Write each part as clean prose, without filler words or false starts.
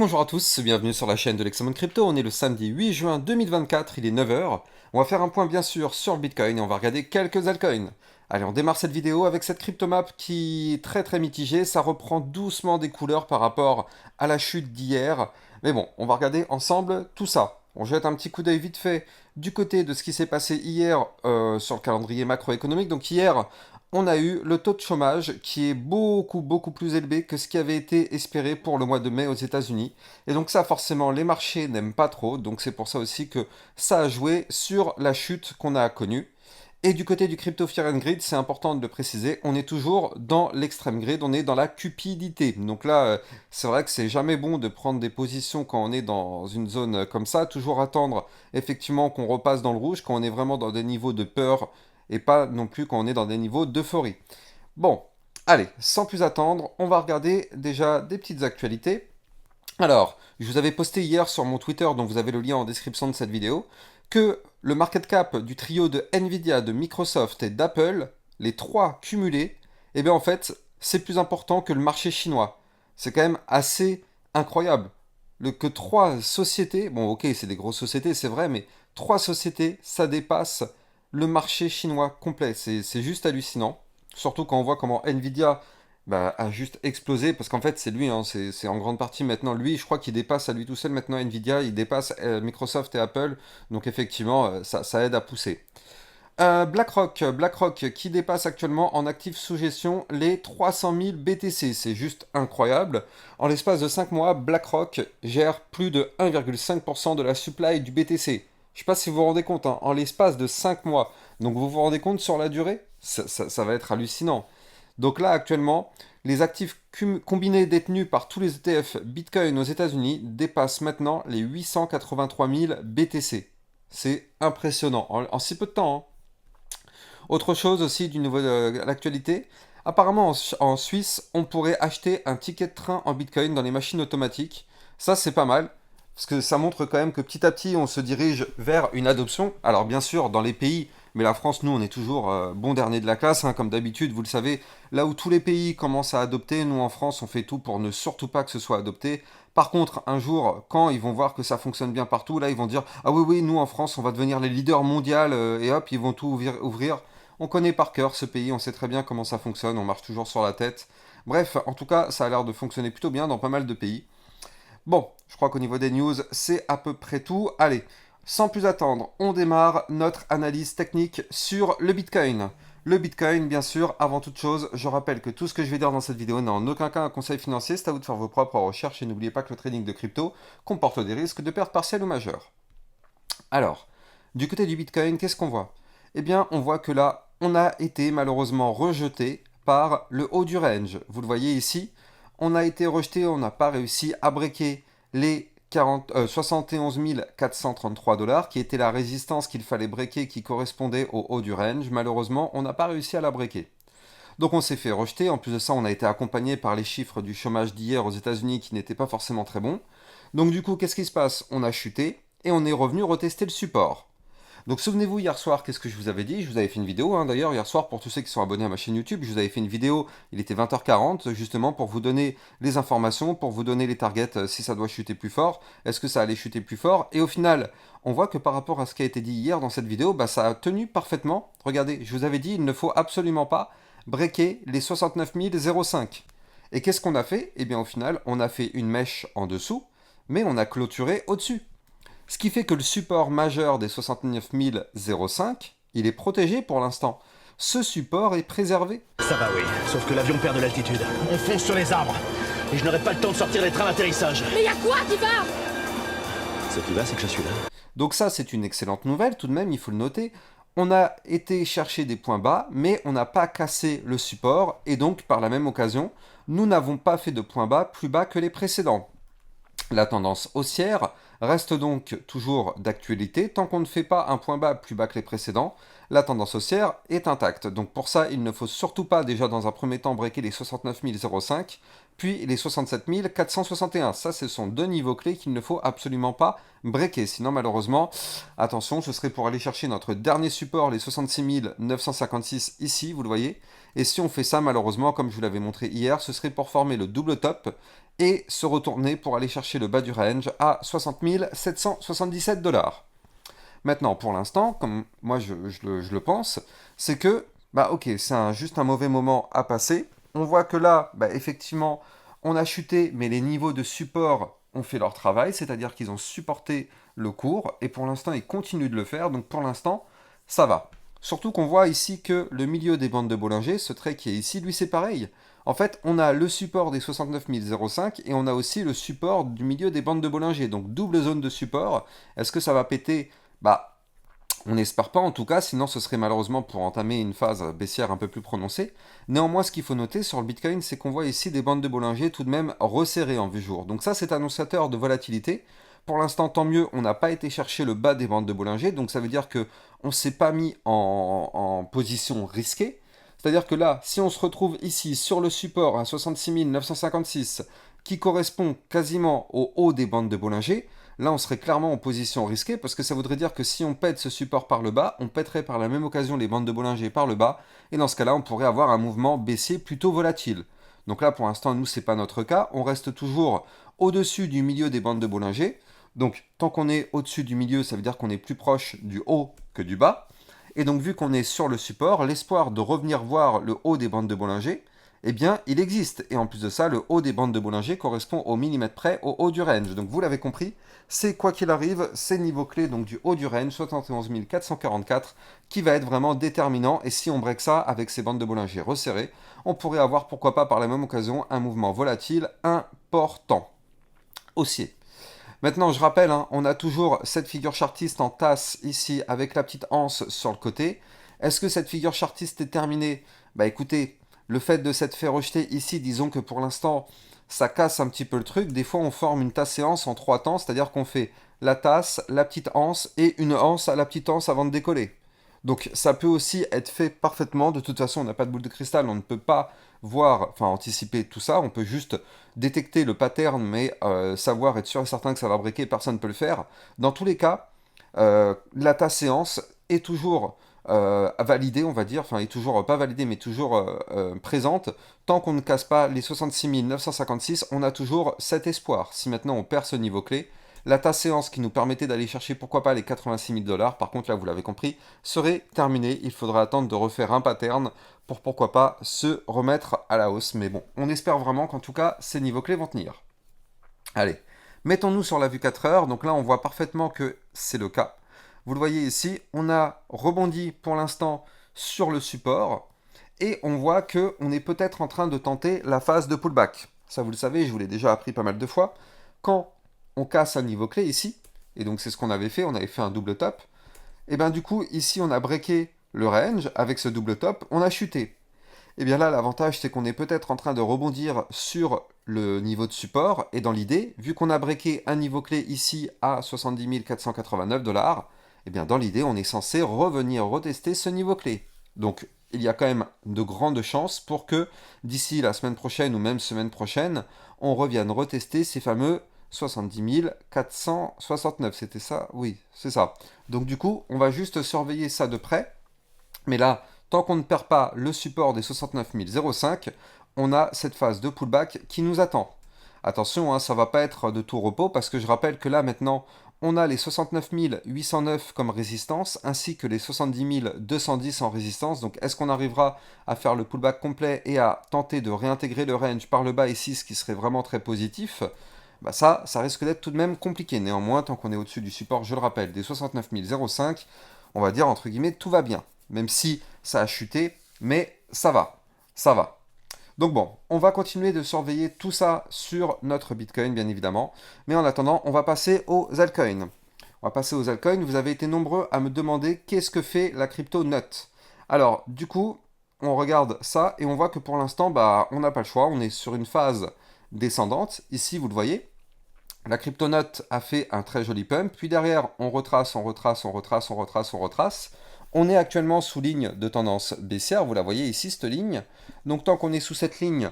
Bonjour à tous, bienvenue sur la chaîne de Lexamon Crypto. On est le samedi 8 juin 2024, il est 9 heures. On va faire un point bien sûr sur le Bitcoin et on va regarder quelques altcoins. Allez, on démarre cette vidéo avec cette cryptomap qui est très mitigée. Ça reprend doucement des couleurs par rapport à la chute d'hier. Mais bon, on va regarder ensemble tout ça. On jette un petit coup d'œil vite fait du côté de ce qui s'est passé hier sur le calendrier macroéconomique. Donc hier, on a eu le taux de chômage qui est beaucoup plus élevé que ce qui avait été espéré pour le mois de mai aux États-Unis. Et donc ça, forcément, les marchés n'aiment pas trop. Donc c'est pour ça aussi que ça a joué sur la chute qu'on a connue. Et du côté du crypto fear and greed, c'est important de le préciser, on est toujours dans l'extrême greed, on est dans la cupidité. Donc là, c'est vrai que c'est jamais bon de prendre des positions quand on est dans une zone comme ça, toujours attendre effectivement qu'on repasse dans le rouge quand on est vraiment dans des niveaux de peur et pas non plus quand on est dans des niveaux d'euphorie. Bon, allez, sans plus attendre, on va regarder déjà des petites actualités. Alors, je vous avais posté hier sur mon Twitter, dont vous avez le lien en description de cette vidéo, que le market cap du trio de Nvidia, de Microsoft et d'Apple, les trois cumulés, eh bien en fait, c'est plus important que le marché chinois. C'est quand même assez incroyable. Que trois sociétés, bon ok, c'est des grosses sociétés, c'est vrai, mais trois sociétés, ça dépasse le marché chinois complet. C'est juste hallucinant. Surtout quand on voit comment Nvidia a juste explosé, parce qu'en fait c'est lui, hein, c'est en grande partie maintenant lui, je crois qu'il dépasse à lui tout seul maintenant Nvidia, il dépasse Microsoft et Apple, donc effectivement ça aide à pousser. BlackRock qui dépasse actuellement en actifs sous gestion les 300 000 BTC, c'est juste incroyable. En l'espace de 5 mois, BlackRock gère plus de 1,5% de la supply du BTC. Je sais pas si vous vous rendez compte, hein, en l'espace de 5 mois. Donc vous vous rendez compte sur la durée ça va être hallucinant. Donc là, actuellement, les actifs combinés détenus par tous les ETF Bitcoin aux États-Unis dépassent maintenant les 883 000 BTC. C'est impressionnant, en si peu de temps. Hein. Autre chose aussi du niveau de l'actualité, apparemment en Suisse, on pourrait acheter un ticket de train en Bitcoin dans les machines automatiques. Ça, c'est pas mal. Parce que ça montre quand même que petit à petit, on se dirige vers une adoption. Alors bien sûr, dans les pays, mais la France, nous, on est toujours bon dernier de la classe, hein, comme d'habitude, vous le savez. Là où tous les pays commencent à adopter, nous en France, on fait tout pour ne surtout pas que ce soit adopté. Par contre, un jour, quand ils vont voir que ça fonctionne bien partout, là, ils vont dire, ah oui, nous en France, on va devenir les leaders mondiaux, et hop, ils vont tout ouvrir. On connaît par cœur ce pays, on sait très bien comment ça fonctionne, on marche toujours sur la tête. Bref, en tout cas, ça a l'air de fonctionner plutôt bien dans pas mal de pays. Bon, je crois qu'au niveau des news, c'est à peu près tout. Allez, sans plus attendre, on démarre notre analyse technique sur le Bitcoin. Le Bitcoin, bien sûr, avant toute chose, je rappelle que tout ce que je vais dire dans cette vidéo n'est en aucun cas un conseil financier, c'est à vous de faire vos propres recherches et n'oubliez pas que le trading de crypto comporte des risques de perte partielle ou majeure. Alors, du côté du Bitcoin, qu'est-ce qu'on voit? Eh bien, on voit que là, on a été malheureusement rejeté par le haut du range. Vous le voyez ici, on a été rejeté, on n'a pas réussi à breaker les 71 433 $, qui était la résistance qu'il fallait breaker, qui correspondait au haut du range. Malheureusement, on n'a pas réussi à la breaker. Donc on s'est fait rejeter. En plus de ça, on a été accompagné par les chiffres du chômage d'hier aux États-Unis qui n'étaient pas forcément très bons. Donc du coup, qu'est-ce qui se passe? On a chuté et on est revenu retester le support. Donc souvenez-vous, hier soir, qu'est-ce que je vous avais dit? Je vous avais fait une vidéo, hein, d'ailleurs, hier soir, pour tous ceux qui sont abonnés à ma chaîne YouTube, je vous avais fait une vidéo, il était 20h40, justement, pour vous donner les informations, pour vous donner les targets, si ça doit chuter plus fort, est-ce que ça allait chuter plus fort? Et au final, on voit que par rapport à ce qui a été dit hier dans cette vidéo, ça a tenu parfaitement. Regardez, je vous avais dit, il ne faut absolument pas breaker les 69 005. Et qu'est-ce qu'on a fait? Eh bien, au final, on a fait une mèche en dessous, mais on a clôturé au-dessus. Ce qui fait que le support majeur des 69 005, il est protégé pour l'instant. Ce support est préservé. Ça va, oui. Sauf que l'avion perd de l'altitude. On fonce sur les arbres. Et je n'aurai pas le temps de sortir les trains d'atterrissage. Mais y a quoi qui va? Ce qui va, c'est que je suis là. Donc ça, c'est une excellente nouvelle, tout de même, il faut le noter. On a été chercher des points bas, mais on n'a pas cassé le support, et donc, par la même occasion, nous n'avons pas fait de points bas plus bas que les précédents. La tendance haussière reste donc toujours d'actualité. Tant qu'on ne fait pas un point bas plus bas que les précédents, la tendance haussière est intacte. Donc pour ça, il ne faut surtout pas déjà dans un premier temps breaker les 69 005 puis les 67 461. Ça, ce sont deux niveaux clés qu'il ne faut absolument pas breaker. Sinon, malheureusement, attention, ce serait pour aller chercher notre dernier support, les 66 956 ici, vous le voyez. Et si on fait ça, malheureusement, comme je vous l'avais montré hier, ce serait pour former le double top et se retourner pour aller chercher le bas du range à 60 777 $. Maintenant, pour l'instant, comme moi je le pense, c'est que, bah ok, c'est juste un mauvais moment à passer. On voit que là, bah, effectivement, on a chuté, mais les niveaux de support ont fait leur travail, c'est-à-dire qu'ils ont supporté le cours, et pour l'instant, ils continuent de le faire, donc pour l'instant, ça va. Surtout qu'on voit ici que le milieu des bandes de Bollinger, ce trait qui est ici, lui c'est pareil. En fait, on a le support des 69 005 et on a aussi le support du milieu des bandes de Bollinger, donc double zone de support. Est-ce que ça va péter? Bah, on n'espère pas en tout cas, sinon ce serait malheureusement pour entamer une phase baissière un peu plus prononcée. Néanmoins, ce qu'il faut noter sur le Bitcoin, c'est qu'on voit ici des bandes de Bollinger tout de même resserrées en vue jour. Donc ça, c'est annonciateur de volatilité. Pour l'instant, tant mieux, on n'a pas été chercher le bas des bandes de Bollinger, donc ça veut dire que on ne s'est pas mis en position risquée. C'est-à-dire que là, si on se retrouve ici sur le support à 66 956, qui correspond quasiment au haut des bandes de Bollinger, là on serait clairement en position risquée parce que ça voudrait dire que si on pète ce support par le bas, on pèterait par la même occasion les bandes de Bollinger par le bas, et dans ce cas-là on pourrait avoir un mouvement baissier plutôt volatile. Donc là pour l'instant nous c'est pas notre cas, on reste toujours au-dessus du milieu des bandes de Bollinger, donc tant qu'on est au-dessus du milieu ça veut dire qu'on est plus proche du haut que du bas, et donc vu qu'on est sur le support, l'espoir de revenir voir le haut des bandes de Bollinger, eh bien, il existe. Et en plus de ça, le haut des bandes de Bollinger correspond au millimètre près au haut du range. Donc vous l'avez compris, c'est quoi qu'il arrive, c'est le niveau clé donc du haut du range, 71 444, qui va être vraiment déterminant. Et si on break ça avec ces bandes de Bollinger resserrées, on pourrait avoir, pourquoi pas par la même occasion, un mouvement volatile important. Haussier. Maintenant, je rappelle, hein, on a toujours cette figure chartiste en tasse ici avec la petite anse sur le côté. Est-ce que cette figure chartiste est terminée? Bah écoutez, le fait de s'être fait rejeter ici, disons que pour l'instant, ça casse un petit peu le truc. Des fois, on forme une tasse et anse en trois temps, c'est-à-dire qu'on fait la tasse, la petite anse et une anse à la petite anse avant de décoller. Donc ça peut aussi être fait parfaitement. De toute façon, on n'a pas de boule de cristal, on ne peut pas voir, enfin anticiper tout ça. On peut juste détecter le pattern, mais savoir être sûr et certain que ça va breaker, personne ne peut le faire. Dans tous les cas, la ta séance est toujours validée, on va dire, enfin est toujours pas validée, mais toujours présente. Tant qu'on ne casse pas les 66 956, on a toujours cet espoir. Si maintenant on perd ce niveau clé, la ta séance qui nous permettait d'aller chercher pourquoi pas les 86 000 $, par contre là vous l'avez compris, serait terminée. Il faudra attendre de refaire un pattern pour pourquoi pas se remettre à la hausse. Mais bon, on espère vraiment qu'en tout cas ces niveaux clés vont tenir. Allez, mettons-nous sur la vue 4 heures. Donc là on voit parfaitement que c'est le cas. Vous le voyez ici, on a rebondi pour l'instant sur le support et on voit que on est peut-être en train de tenter la phase de pullback. Ça vous le savez, je vous l'ai déjà appris pas mal de fois. Quand on casse un niveau clé ici, et donc c'est ce qu'on avait fait, on avait fait un double top, et bien du coup ici on a breaké le range avec ce double top, on a chuté. Et bien là l'avantage c'est qu'on est peut-être en train de rebondir sur le niveau de support, et dans l'idée, vu qu'on a breaké un niveau clé ici à 70 489 $, et bien dans l'idée on est censé revenir retester ce niveau clé. Donc il y a quand même de grandes chances pour que d'ici la semaine prochaine ou même semaine prochaine, on revienne retester ces fameux 70 469, c'était ça? Oui, c'est ça. Donc du coup, on va juste surveiller ça de près. Mais là, tant qu'on ne perd pas le support des 69 005, on a cette phase de pullback qui nous attend. Attention, hein, ça ne va pas être de tout repos parce que je rappelle que là maintenant, on a les 69 809 comme résistance ainsi que les 70 210 en résistance. Donc est-ce qu'on arrivera à faire le pullback complet et à tenter de réintégrer le range par le bas ici, ce qui serait vraiment très positif? Bah ça risque d'être tout de même compliqué. Néanmoins, tant qu'on est au-dessus du support, je le rappelle, des 69 005, on va dire entre guillemets tout va bien. Même si ça a chuté, mais ça va. Ça va. Donc bon, on va continuer de surveiller tout ça sur notre Bitcoin, bien évidemment. Mais en attendant, on va passer aux altcoins. On va passer aux altcoins. Vous avez été nombreux à me demander qu'est-ce que fait la crypto Nut. Alors, du coup, on regarde ça et on voit que pour l'instant, bah, on n'a pas le choix. On est sur une phase descendante. Ici, vous le voyez. La CryptoNote a fait un très joli pump, puis derrière, on retrace, on retrace, on retrace, on retrace, on retrace. On est actuellement sous ligne de tendance baissière, vous la voyez ici, cette ligne. Donc tant qu'on est sous cette ligne,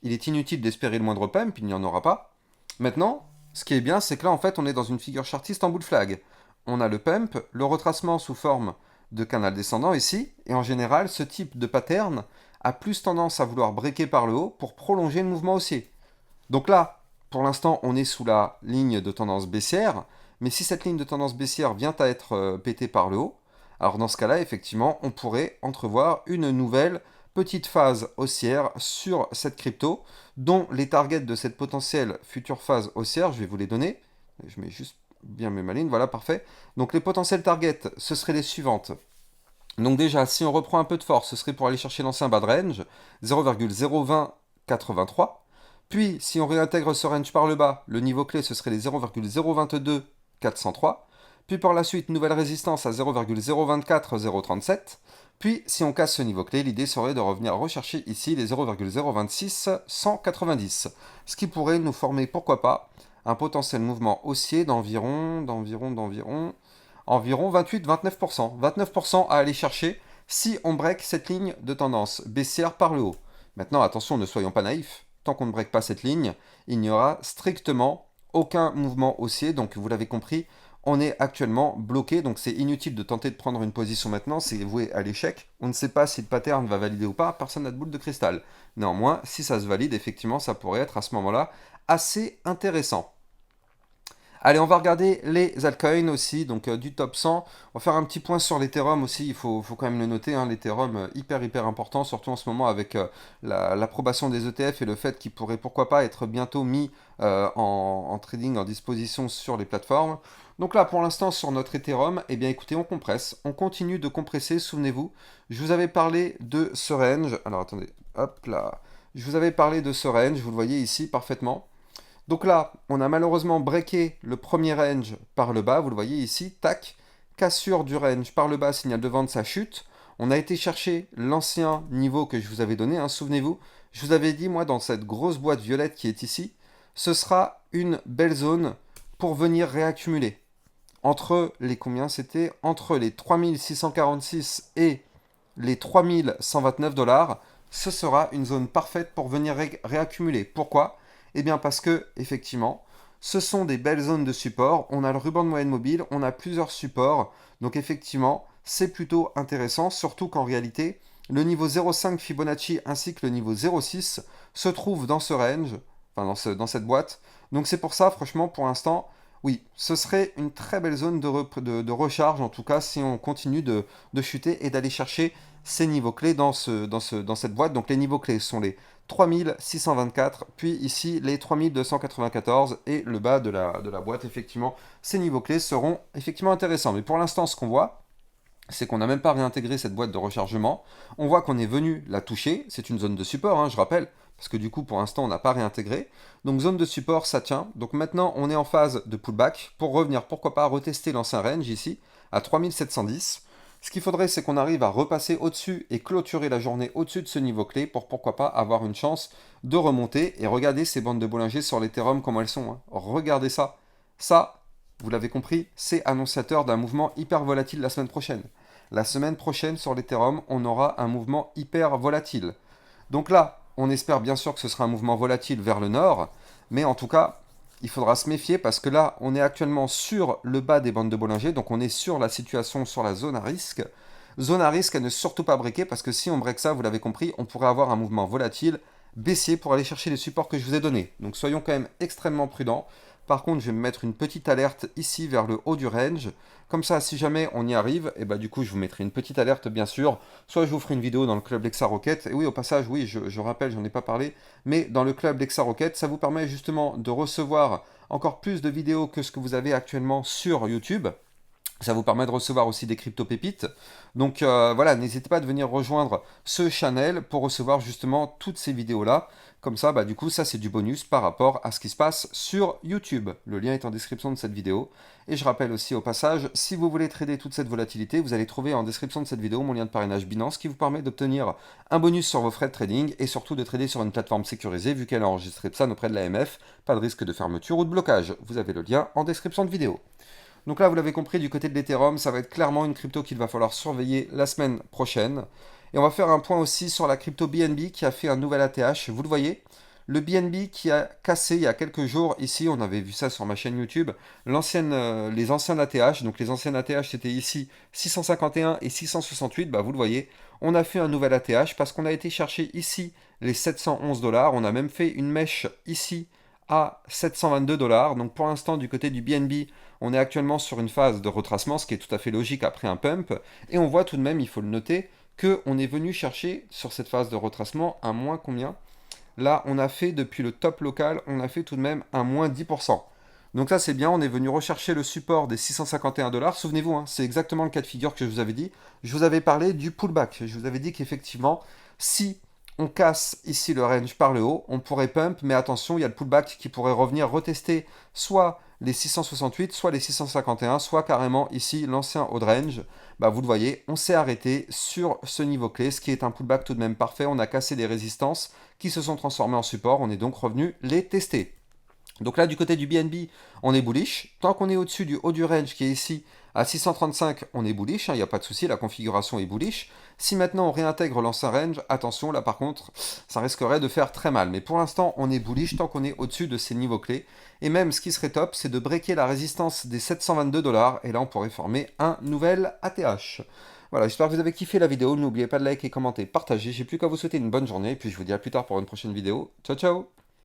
il est inutile d'espérer le moindre pump, il n'y en aura pas. Maintenant, ce qui est bien, c'est que là, en fait, on est dans une figure chartiste en bout de flag. On a le pump, le retracement sous forme de canal descendant ici, et en général, ce type de pattern a plus tendance à vouloir breaker par le haut pour prolonger le mouvement haussier. Donc là, pour l'instant, on est sous la ligne de tendance baissière, mais si cette ligne de tendance baissière vient à être pétée par le haut, alors dans ce cas-là, effectivement, on pourrait entrevoir une nouvelle petite phase haussière sur cette crypto, dont les targets de cette potentielle future phase haussière, je vais vous les donner. Je mets juste bien mes malines, voilà, parfait. Donc les potentielles targets, ce seraient les suivantes. Donc déjà, si on reprend un peu de force, ce serait pour aller chercher l'ancien bas de range, 0,02083. Puis, si on réintègre ce range par le bas, le niveau clé, ce serait les 0,022403. Puis par la suite, nouvelle résistance à 0,024037. Puis, si on casse ce niveau clé, l'idée serait de revenir rechercher ici les 0,026190. Ce qui pourrait nous former, pourquoi pas, un potentiel mouvement haussier d'environ 28-29%. 29% à aller chercher si on break cette ligne de tendance baissière par le haut. Maintenant, attention, ne soyons pas naïfs. Tant qu'on ne break pas cette ligne, il n'y aura strictement aucun mouvement haussier. Donc, vous l'avez compris, on est actuellement bloqué. Donc, c'est inutile de tenter de prendre une position maintenant. C'est voué à l'échec. On ne sait pas si le pattern va valider ou pas. Personne n'a de boule de cristal. Néanmoins, si ça se valide, effectivement, ça pourrait être à ce moment-là assez intéressant. Allez, on va regarder les altcoins aussi, donc du top 100. On va faire un petit point sur l'Ethereum aussi, il faut quand même le noter, hein, l'Ethereum hyper important, surtout en ce moment avec l'approbation des ETF et le fait qu'il pourrait pourquoi pas être bientôt mis en trading, en disposition sur les plateformes. Donc là, pour l'instant, sur notre Ethereum, eh bien écoutez, on compresse, on continue de compresser, souvenez-vous. Je vous avais parlé de ce range, alors attendez, hop là. Je vous avais parlé de ce range, vous le voyez ici parfaitement. Donc là, on a malheureusement breaké le premier range par le bas, vous le voyez ici, tac, cassure du range par le bas, signal de vente, ça chute. On a été chercher l'ancien niveau que je vous avais donné, hein, souvenez-vous. Je vous avais dit, moi, dans cette grosse boîte violette qui est ici, ce sera une belle zone pour venir réaccumuler. Entre les combien c'était? Entre les 3646 et les 3129 $, ce sera une zone parfaite pour venir réaccumuler. Pourquoi? Eh bien parce que, effectivement, ce sont des belles zones de support. On a le ruban de moyenne mobile, on a plusieurs supports. Donc effectivement, c'est plutôt intéressant, surtout qu'en réalité, le niveau 0,5 Fibonacci ainsi que le niveau 0,6 se trouvent dans ce range, enfin dans cette boîte. Donc c'est pour ça, franchement, pour l'instant, oui, ce serait une très belle zone de recharge, en tout cas, si on continue de chuter et d'aller chercher ces niveaux clés dans cette boîte. Donc les niveaux clés sont les 3624, puis ici les 3294 et le bas de la boîte. Effectivement, ces niveaux clés seront effectivement intéressants. Mais pour l'instant, ce qu'on voit, c'est qu'on n'a même pas réintégré cette boîte de rechargement. On voit qu'on est venu la toucher. C'est une zone de support, hein, je rappelle, parce que du coup, pour l'instant, on n'a pas réintégré. Donc zone de support, ça tient. Donc maintenant, on est en phase de pullback pour revenir, pourquoi pas, retester l'ancien range ici, à 3710. Ce qu'il faudrait, c'est qu'on arrive à repasser au-dessus et clôturer la journée au-dessus de ce niveau clé pour pourquoi pas avoir une chance de remonter. Et regardez ces bandes de Bollinger sur l'Ethereum, comment elles sont. Hein. Regardez ça. Ça, vous l'avez compris, c'est annonciateur d'un mouvement hyper volatile la semaine prochaine. La semaine prochaine, sur l'Ethereum, on aura un mouvement hyper volatile. Donc là, on espère bien sûr que ce sera un mouvement volatile vers le nord, mais en tout cas, il faudra se méfier parce que là, on est actuellement sur le bas des bandes de Bollinger, donc on est sur la situation, sur la zone à risque. Zone à risque à ne surtout pas breaker parce que si on break ça, vous l'avez compris, on pourrait avoir un mouvement volatile baissier pour aller chercher les supports que je vous ai donnés. Donc soyons quand même extrêmement prudents. Par contre, je vais me mettre une petite alerte ici vers le haut du range. Comme ça, si jamais on y arrive, et bah du coup, je vous mettrai une petite alerte, bien sûr. Soit je vous ferai une vidéo dans le club Lexa Rocket. Et oui, au passage, oui, je rappelle, j'en ai pas parlé. Mais dans le club Lexa Rocket, ça vous permet justement de recevoir encore plus de vidéos que ce que vous avez actuellement sur YouTube. Ça vous permet de recevoir aussi des crypto-pépites. Donc voilà, n'hésitez pas à venir rejoindre ce channel pour recevoir justement toutes ces vidéos-là. Comme ça, bah, du coup, ça c'est du bonus par rapport à ce qui se passe sur YouTube. Le lien est en description de cette vidéo. Et je rappelle aussi au passage, si vous voulez trader toute cette volatilité, vous allez trouver en description de cette vidéo mon lien de parrainage Binance qui vous permet d'obtenir un bonus sur vos frais de trading et surtout de trader sur une plateforme sécurisée vu qu'elle a enregistré PSAN auprès de l'AMF. Pas de risque de fermeture ou de blocage. Vous avez le lien en description de vidéo. Donc là, vous l'avez compris, du côté de l'Ethereum, ça va être clairement une crypto qu'il va falloir surveiller la semaine prochaine. Et on va faire un point aussi sur la crypto BNB qui a fait un nouvel ATH. Vous le voyez, Le BNB qui a cassé il y a quelques jours, ici on avait vu ça sur ma chaîne YouTube, les anciens ATH, donc les anciens ATH c'était ici 651 et 668, bah vous le voyez, on a fait un nouvel ATH parce qu'on a été chercher ici les 711 dollars, on a même fait une mèche ici à 722 dollars, donc pour l'instant du côté du BNB, on est actuellement sur une phase de retracement, ce qui est tout à fait logique après un pump, et on voit tout de même, il faut le noter, qu'on est venu chercher sur cette phase de retracement un moins combien? Là, on a fait, depuis le top local, on a fait tout de même un moins 10%. Donc ça, c'est bien, on est venu rechercher le support des 651 dollars. Souvenez-vous, hein, c'est exactement le cas de figure que je vous avais dit. Je vous avais parlé du pullback. Je vous avais dit qu'effectivement, si on casse ici le range par le haut, on pourrait pump, mais attention, il y a le pullback qui pourrait revenir retester soit les 668, soit les 651, soit carrément ici l'ancien haut de range. Bah, vous le voyez, on s'est arrêté sur ce niveau clé, ce qui est un pullback tout de même parfait. On a cassé des résistances qui se sont transformées en support. On est donc revenu les tester. Donc là, du côté du BNB, on est bullish. Tant qu'on est au-dessus du haut du range qui est ici à 635, on est bullish, il n'y a pas de souci, la configuration est bullish. Si maintenant on réintègre l'ancien range, attention, là par contre, ça risquerait de faire très mal. Mais pour l'instant, on est bullish tant qu'on est au-dessus de ces niveaux clés. Et même, ce qui serait top, c'est de breaker la résistance des 722 dollars. Et là, on pourrait former un nouvel ATH. Voilà, j'espère que vous avez kiffé la vidéo. N'oubliez pas de liker, commenter, partager. J'ai plus qu'à vous souhaiter une bonne journée. Et puis je vous dis à plus tard pour une prochaine vidéo. Ciao, ciao!